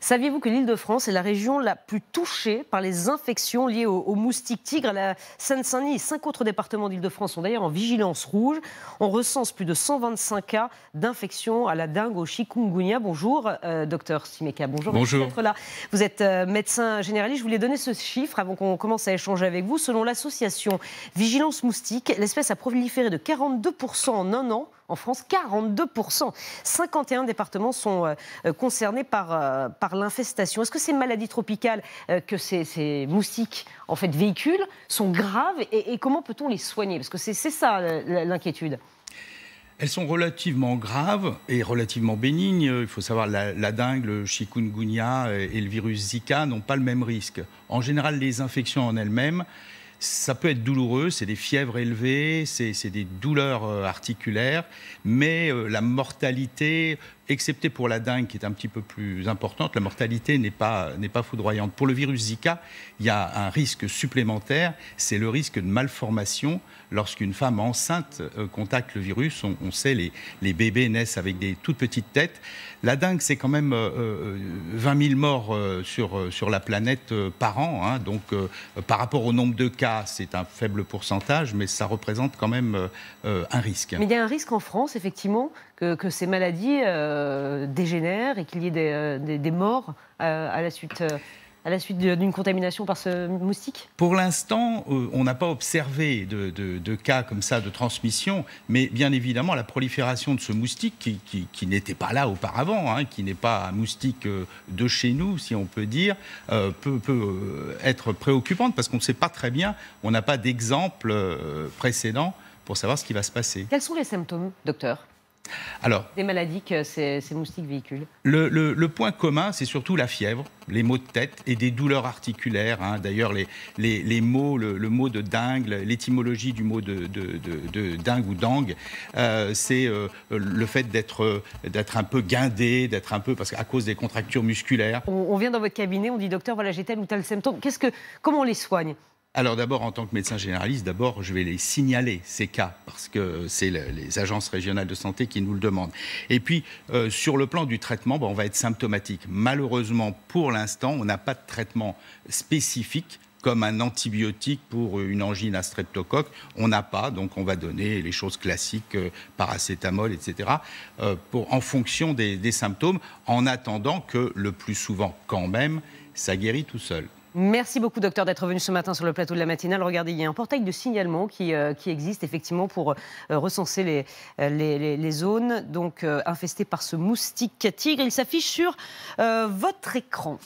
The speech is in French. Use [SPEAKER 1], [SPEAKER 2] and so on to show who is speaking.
[SPEAKER 1] Saviez-vous que l'Île-de-France est la région la plus touchée par les infections liées aux moustiques tigres? La Seine-Saint-Denis et 5 autres départements d'Île-de-France sont d'ailleurs en vigilance rouge. On recense plus de 125 cas d'infection à la dengue, au chikungunya. Bonjour, docteur Simeka. Bonjour.
[SPEAKER 2] Bonjour.
[SPEAKER 1] Merci d'être là. Vous êtes médecin généraliste. Je voulais donner ce chiffre avant qu'on commence à échanger avec vous. Selon l'association Vigilance Moustique, l'espèce a proliféré de 42% en un an. En France, 42%. 51 départements sont concernés par l'infestation. Est-ce que ces maladies tropicales que ces moustiques en fait, véhiculent sont graves et comment peut-on les soigner? Parce que c'est ça l'inquiétude.
[SPEAKER 2] Elles sont relativement graves et relativement bénignes. Il faut savoir la dengue, le chikungunya et le virus Zika n'ont pas le même risque. En général, les infections en elles-mêmes, ça peut être douloureux, c'est des fièvres élevées, c'est des douleurs articulaires, mais la mortalité, excepté pour la dengue qui est un petit peu plus importante, la mortalité n'est pas foudroyante. Pour le virus Zika, il y a un risque supplémentaire, c'est le risque de malformation. Lorsqu'une femme enceinte contacte le virus, on sait, les bébés naissent avec des toutes petites têtes. La dengue, c'est quand même 20 000 morts sur la planète par an. Hein. Donc, par rapport au nombre de cas, c'est un faible pourcentage, mais ça représente quand même un risque.
[SPEAKER 1] Mais il y a un risque en France, effectivement, que ces maladies dégénèrent et qu'il y ait des morts à la suite d'une contamination par ce moustique?
[SPEAKER 2] Pour l'instant, on n'a pas observé de cas comme ça de transmission, mais bien évidemment, la prolifération de ce moustique, qui n'était pas là auparavant, hein, qui n'est pas un moustique de chez nous, si on peut dire, peut être préoccupante, parce qu'on ne sait pas très bien, on n'a pas d'exemple précédent pour savoir ce qui va se passer.
[SPEAKER 1] Quels sont les symptômes, docteur, des maladies que ces moustiques véhiculent?
[SPEAKER 2] Le point commun, c'est surtout la fièvre, les maux de tête et des douleurs articulaires. Hein. D'ailleurs, les mots, le mot de dengue, l'étymologie du mot de dengue ou dengue, c'est le fait d'être un peu guindé, parce qu'à cause des contractures musculaires.
[SPEAKER 1] On vient dans votre cabinet, on dit docteur, voilà, j'ai tel ou tel symptôme. Comment on les soigne?
[SPEAKER 2] Alors d'abord, en tant que médecin généraliste, je vais les signaler, ces cas, parce que c'est les agences régionales de santé qui nous le demandent. Et puis, sur le plan du traitement, on va être symptomatique. Malheureusement, pour l'instant, on n'a pas de traitement spécifique, comme un antibiotique pour une angine à streptocoque. On n'a pas, donc on va donner les choses classiques, paracétamol, etc., en fonction des symptômes, en attendant que, le plus souvent quand même, ça guérit tout seul.
[SPEAKER 1] Merci beaucoup, docteur, d'être venu ce matin sur le plateau de la matinale. Regardez, il y a un portail de signalement qui existe effectivement pour recenser les zones donc, infestées par ce moustique tigre. Il s'affiche sur votre écran.